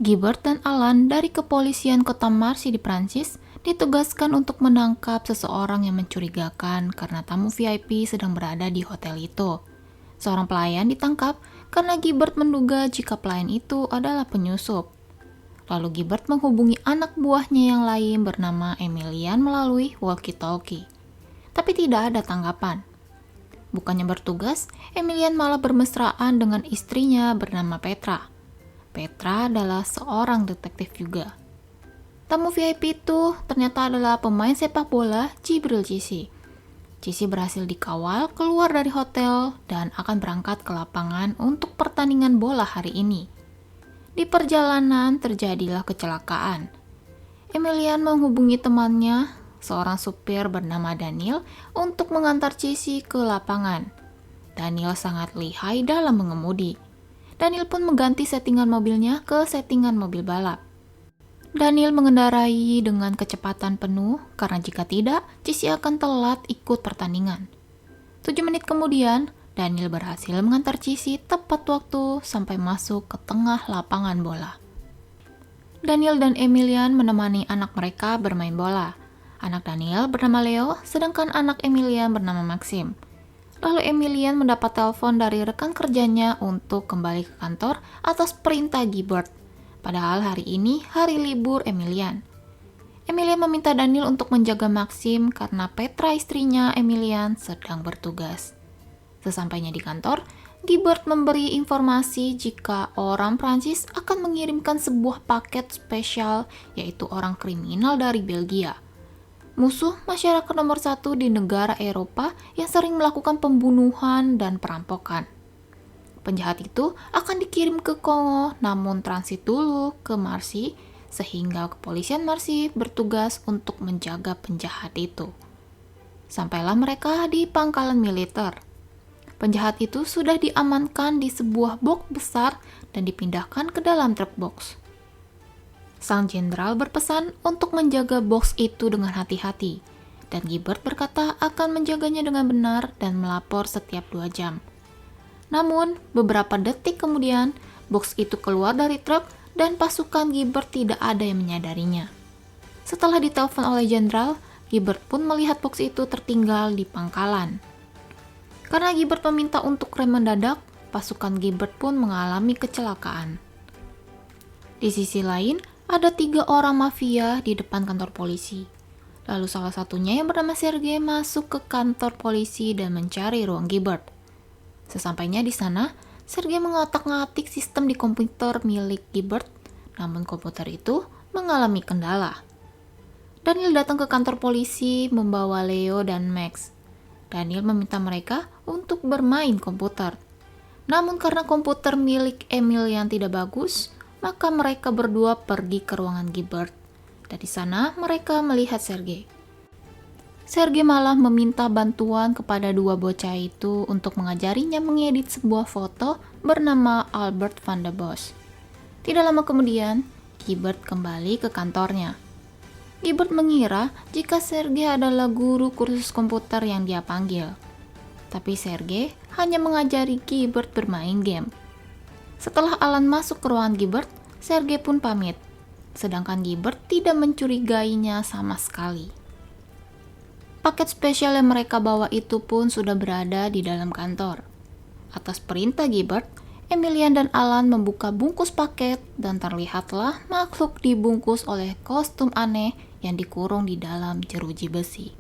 Gilbert dan Alan dari kepolisian kota Marcy di Prancis ditugaskan untuk menangkap seseorang yang mencurigakan karena tamu VIP sedang berada di hotel itu. Seorang pelayan ditangkap karena Gilbert menduga jika pelayan itu adalah penyusup. Lalu Gilbert menghubungi anak buahnya yang lain bernama Emilian melalui walkie-talkie. Tapi tidak ada tanggapan. Bukannya bertugas, Emilian malah bermesraan dengan istrinya bernama Petra. Petra adalah seorang detektif juga. Tamu VIP itu ternyata adalah pemain sepak bola Djibril Cissy. Cissy berhasil dikawal keluar dari hotel dan akan berangkat ke lapangan untuk pertandingan bola hari ini. Di perjalanan terjadilah kecelakaan. Emilian menghubungi temannya, seorang supir bernama Daniel, untuk mengantar Cissy ke lapangan. Daniel sangat lihai dalam mengemudi. Daniel pun mengganti settingan mobilnya ke settingan mobil balap. Daniel mengendarai dengan kecepatan penuh karena jika tidak, Cissy akan telat ikut pertandingan. 7 menit kemudian, Daniel berhasil mengantar Cissy tepat waktu sampai masuk ke tengah lapangan bola. Daniel dan Emilian menemani anak mereka bermain bola. Anak Daniel bernama Leo, sedangkan anak Emilian bernama Maxim. Lalu Emilian mendapat telepon dari rekan kerjanya untuk kembali ke kantor atas perintah Gilbert. Padahal hari ini hari libur Emilian. Emilian meminta Daniel untuk menjaga Maxim karena Petra istrinya Emilian sedang bertugas. Sesampainya di kantor, Gilbert memberi informasi jika orang Prancis akan mengirimkan sebuah paket spesial, yaitu orang kriminal dari Belgia. Musuh masyarakat nomor 1 di negara Eropa yang sering melakukan pembunuhan dan perampokan. Penjahat itu akan dikirim ke Kongo, namun transit dulu ke Marcy, sehingga kepolisian Marcy bertugas untuk menjaga penjahat itu. Sampailah mereka di pangkalan militer. Penjahat itu sudah diamankan di sebuah box besar dan dipindahkan ke dalam truk box. Sang jenderal berpesan untuk menjaga box itu dengan hati-hati, dan Gilbert berkata akan menjaganya dengan benar dan melapor setiap 2 jam. Namun, beberapa detik kemudian, box itu keluar dari truk dan pasukan Gilbert tidak ada yang menyadarinya. Setelah ditelepon oleh jenderal, Gilbert pun melihat box itu tertinggal di pangkalan. Karena Gilbert meminta untuk rem mendadak, pasukan Gilbert pun mengalami kecelakaan. Di sisi lain, ada 3 orang mafia di depan kantor polisi. Lalu salah satunya yang bernama Sergei masuk ke kantor polisi dan mencari ruang Gilbert. Sesampainya di sana, Sergei mengotak-ngatik sistem di komputer milik Gilbert, namun komputer itu mengalami kendala. Daniel datang ke kantor polisi membawa Leo dan Max. Daniel meminta mereka untuk bermain komputer. Namun karena komputer milik Emilian tidak bagus, maka mereka berdua pergi ke ruangan Gilbert. Dari sana mereka melihat Sergei. Sergei malah meminta bantuan kepada 2 bocah itu untuk mengajarinya mengedit sebuah foto bernama Albert van der Bos. Tidak lama kemudian, Gilbert kembali ke kantornya. Gilbert mengira jika Sergei adalah guru kursus komputer yang dia panggil. Tapi Sergei hanya mengajari Gilbert bermain game. Setelah Alan masuk ke ruangan Gilbert, Sergei pun pamit. Sedangkan Gilbert tidak mencurigainya sama sekali. Paket spesial yang mereka bawa itu pun sudah berada di dalam kantor. Atas perintah Gilbert, Emilian dan Alan membuka bungkus paket dan terlihatlah makhluk dibungkus oleh kostum aneh yang dikurung di dalam jeruji besi.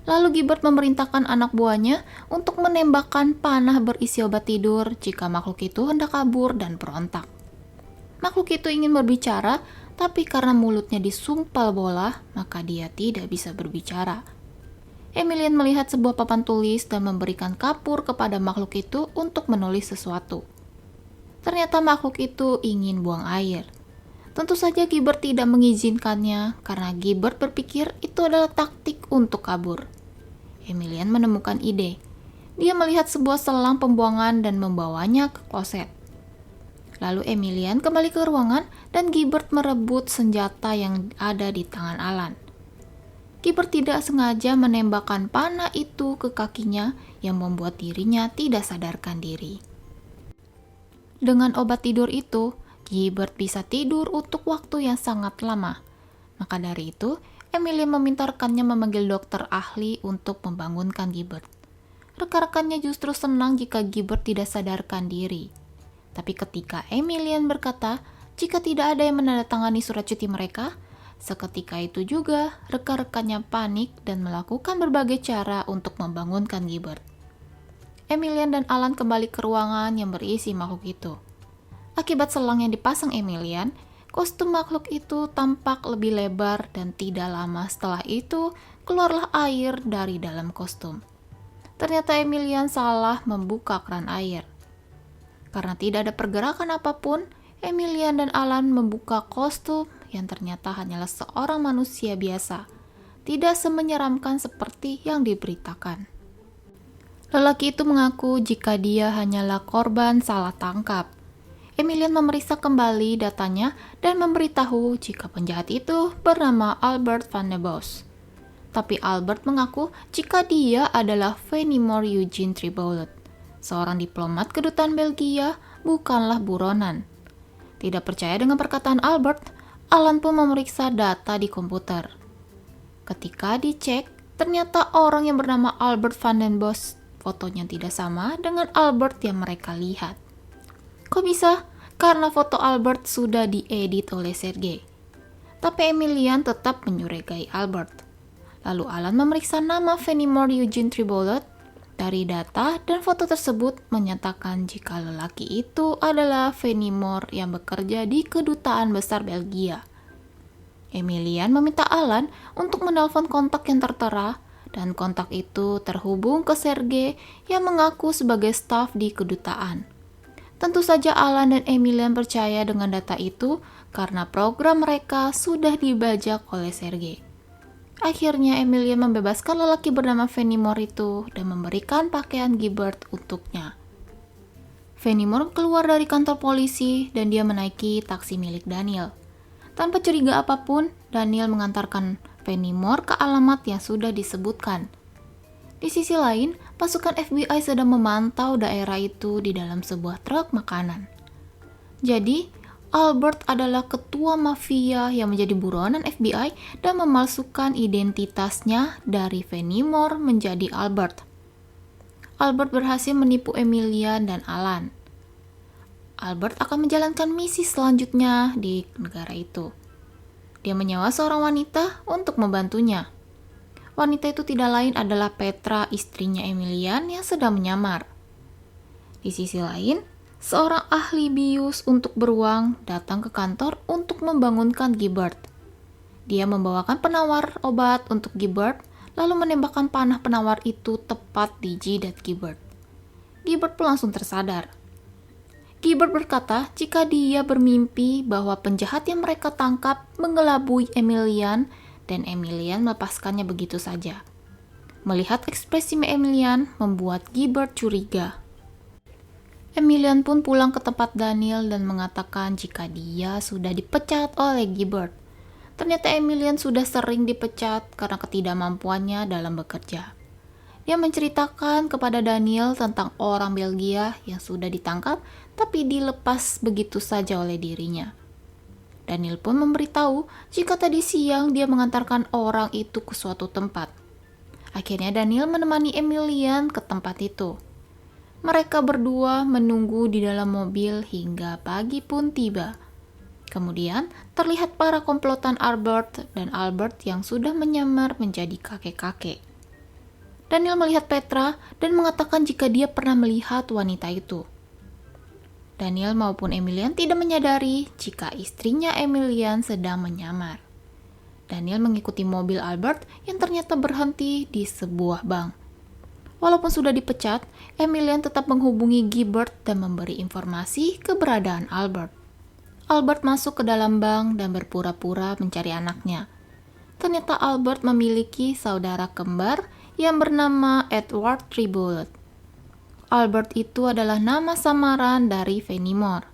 Lalu Gilbert memerintahkan anak buahnya untuk menembakkan panah berisi obat tidur jika makhluk itu hendak kabur dan berontak. Makhluk itu ingin berbicara, tapi karena mulutnya disumpal bola, maka dia tidak bisa berbicara. Emilian melihat sebuah papan tulis dan memberikan kapur kepada makhluk itu untuk menulis sesuatu. Ternyata makhluk itu ingin buang air. Tentu saja Gilbert tidak mengizinkannya karena Gilbert berpikir itu adalah taktik untuk kabur. Emilian menemukan ide. Dia melihat sebuah selang pembuangan dan membawanya ke kloset. Lalu Emilian kembali ke ruangan dan Gilbert merebut senjata yang ada di tangan Alan. Gilbert tidak sengaja menembakkan panah itu ke kakinya yang membuat dirinya tidak sadarkan diri. Dengan obat tidur itu, Gilbert bisa tidur untuk waktu yang sangat lama. Maka dari itu, Emilian meminta rekannya memanggil dokter ahli untuk membangunkan Gilbert. Rekan-rekannya justru senang jika Gilbert tidak sadarkan diri. Tapi ketika Emilian berkata, jika tidak ada yang menandatangani surat cuti mereka, seketika itu juga rekan-rekannya panik dan melakukan berbagai cara untuk membangunkan Gilbert. Emilian dan Alan kembali ke ruangan yang berisi makhluk itu. Akibat selang yang dipasang Emilian, kostum makhluk itu tampak lebih lebar dan tidak lama setelah itu keluarlah air dari dalam kostum. Ternyata Emilian salah membuka keran air. Karena tidak ada pergerakan apapun, Emilian dan Alan membuka kostum yang ternyata hanyalah seorang manusia biasa, tidak semenyeramkan seperti yang diberitakan. Lelaki itu mengaku jika dia hanyalah korban salah tangkap. Emilian memeriksa kembali datanya dan memberitahu jika penjahat itu bernama Albert van der Bos. Tapi Albert mengaku jika dia adalah Fenimore Eugene Triboulet, seorang diplomat kedutaan Belgia, bukanlah buronan. Tidak percaya dengan perkataan Albert, Alan pun memeriksa data di komputer. Ketika dicek, ternyata orang yang bernama Albert van den Bos fotonya tidak sama dengan Albert yang mereka lihat. Kok bisa? Karena foto Albert sudah diedit oleh Sergei. Tapi Emilian tetap menyurigai Albert. Lalu Alan memeriksa nama Fenimore Eugene Triboulet. Dari data dan foto tersebut menyatakan jika lelaki itu adalah Fenimore yang bekerja di kedutaan besar Belgia. Emilian meminta Alan untuk menelpon kontak yang tertera dan kontak itu terhubung ke Sergei yang mengaku sebagai staf di kedutaan. Tentu saja Alan dan Emilian percaya dengan data itu karena program mereka sudah dibajak oleh Sergei. Akhirnya Emilian membebaskan lelaki bernama Fenimore itu dan memberikan pakaian Gilbert untuknya. Fenimore keluar dari kantor polisi dan dia menaiki taksi milik Daniel. Tanpa curiga apapun, Daniel mengantarkan Fenimore ke alamat yang sudah disebutkan. Di sisi lain, pasukan FBI sedang memantau daerah itu di dalam sebuah truk makanan. Jadi, Albert adalah ketua mafia yang menjadi buronan FBI dan memalsukan identitasnya dari Fenimore menjadi Albert. Albert berhasil menipu Emilian dan Alan. Albert akan menjalankan misi selanjutnya di negara itu. Dia menyewa seorang wanita untuk membantunya. Wanita itu tidak lain adalah Petra, istrinya Emilian yang sedang menyamar. Di sisi lain, seorang ahli bius untuk beruang datang ke kantor untuk membangunkan Gilbert. Dia membawakan penawar obat untuk Gilbert, lalu menembakkan panah penawar itu tepat di jidat Gilbert. Gilbert pun langsung tersadar. Gilbert berkata jika dia bermimpi bahwa penjahat yang mereka tangkap mengelabui Emilian dan Emilian melepaskannya begitu saja. Melihat ekspresi Emilian membuat Gilbert curiga. Emilian pun pulang ke tempat Daniel dan mengatakan jika dia sudah dipecat oleh Gilbert. Ternyata Emilian sudah sering dipecat karena ketidakmampuannya dalam bekerja. Dia menceritakan kepada Daniel tentang orang Belgia yang sudah ditangkap tapi dilepas begitu saja oleh dirinya. Daniel pun memberitahu jika tadi siang dia mengantarkan orang itu ke suatu tempat. Akhirnya Daniel menemani Emilian ke tempat itu. Mereka berdua menunggu di dalam mobil hingga pagi pun tiba. Kemudian terlihat para komplotan Albert dan Albert yang sudah menyamar menjadi kakek-kakek. Daniel melihat Petra dan mengatakan jika dia pernah melihat wanita itu. Daniel maupun Emilian tidak menyadari jika istrinya Emilian sedang menyamar. Daniel mengikuti mobil Albert yang ternyata berhenti di sebuah bank. Walaupun sudah dipecat, Emilian tetap menghubungi Gilbert dan memberi informasi keberadaan Albert. Albert masuk ke dalam bank dan berpura-pura mencari anaknya. Ternyata Albert memiliki saudara kembar yang bernama Edward Triboulet. Albert itu adalah nama samaran dari Fenimore.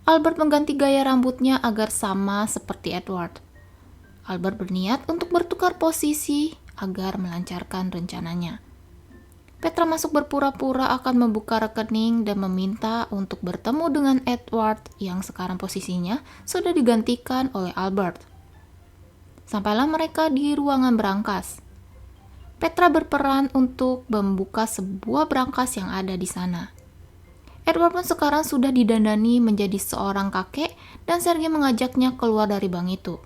Albert mengganti gaya rambutnya agar sama seperti Edward. Albert berniat untuk bertukar posisi agar melancarkan rencananya. Petra masuk berpura-pura akan membuka rekening dan meminta untuk bertemu dengan Edward yang sekarang posisinya sudah digantikan oleh Albert. Sampailah mereka di ruangan berangkas. Petra berperan untuk membuka sebuah brankas yang ada di sana. Edward pun sekarang sudah didandani menjadi seorang kakek dan Sergei mengajaknya keluar dari bank itu.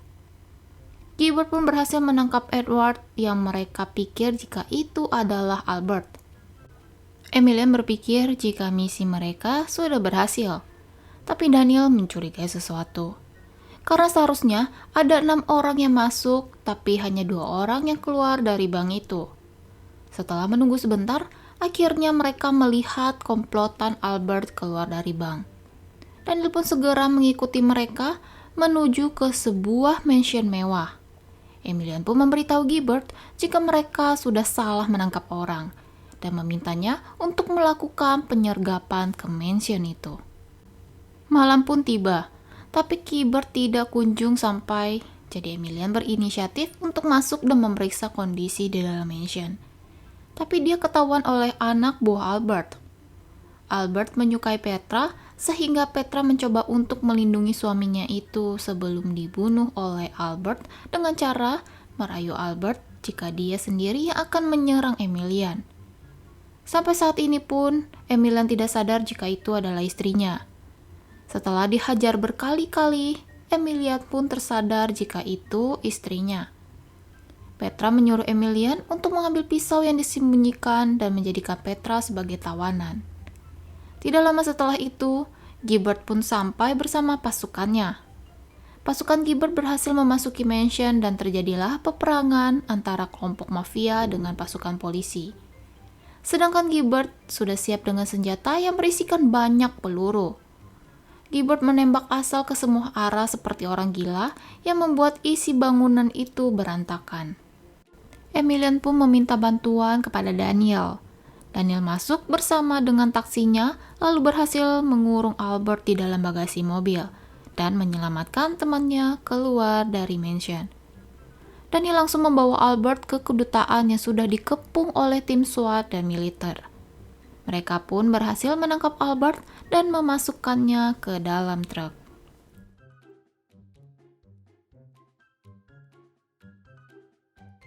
Gilbert pun berhasil menangkap Edward yang mereka pikir jika itu adalah Albert. Emilian berpikir jika misi mereka sudah berhasil, tapi Daniel mencurigai sesuatu. Karena seharusnya ada 6 orang yang masuk, tapi hanya 2 orang yang keluar dari bank itu. Setelah menunggu sebentar, akhirnya mereka melihat komplotan Albert keluar dari bank. Daniel pun segera mengikuti mereka menuju ke sebuah mansion mewah. Emilian pun memberitahu Gilbert jika mereka sudah salah menangkap orang dan memintanya untuk melakukan penyergapan ke mansion itu. Malam pun tiba, tapi Gilbert tidak kunjung sampai, jadi Emilian berinisiatif untuk masuk dan memeriksa kondisi di dalam mansion. Tapi dia ketahuan oleh anak buah Albert. Albert menyukai Petra, sehingga Petra mencoba untuk melindungi suaminya itu sebelum dibunuh oleh Albert dengan cara merayu Albert jika dia sendiri yang akan menyerang Emilian. Sampai saat ini pun, Emilian tidak sadar jika itu adalah istrinya. Setelah dihajar berkali-kali, Emilian pun tersadar jika itu istrinya. Petra menyuruh Emilian untuk mengambil pisau yang disembunyikan dan menjadikan Petra sebagai tawanan. Tidak lama setelah itu, Gilbert pun sampai bersama pasukannya. Pasukan Gilbert berhasil memasuki mansion dan terjadilah peperangan antara kelompok mafia dengan pasukan polisi. Sedangkan Gilbert sudah siap dengan senjata yang berisikan banyak peluru. Gilbert menembak asal ke semua arah seperti orang gila yang membuat isi bangunan itu berantakan. Emilian pun meminta bantuan kepada Daniel. Daniel masuk bersama dengan taksinya lalu berhasil mengurung Albert di dalam bagasi mobil dan menyelamatkan temannya keluar dari mansion. Daniel langsung membawa Albert ke kedutaan yang sudah dikepung oleh tim SWAT dan militer. Mereka pun berhasil menangkap Albert dan memasukkannya ke dalam truk.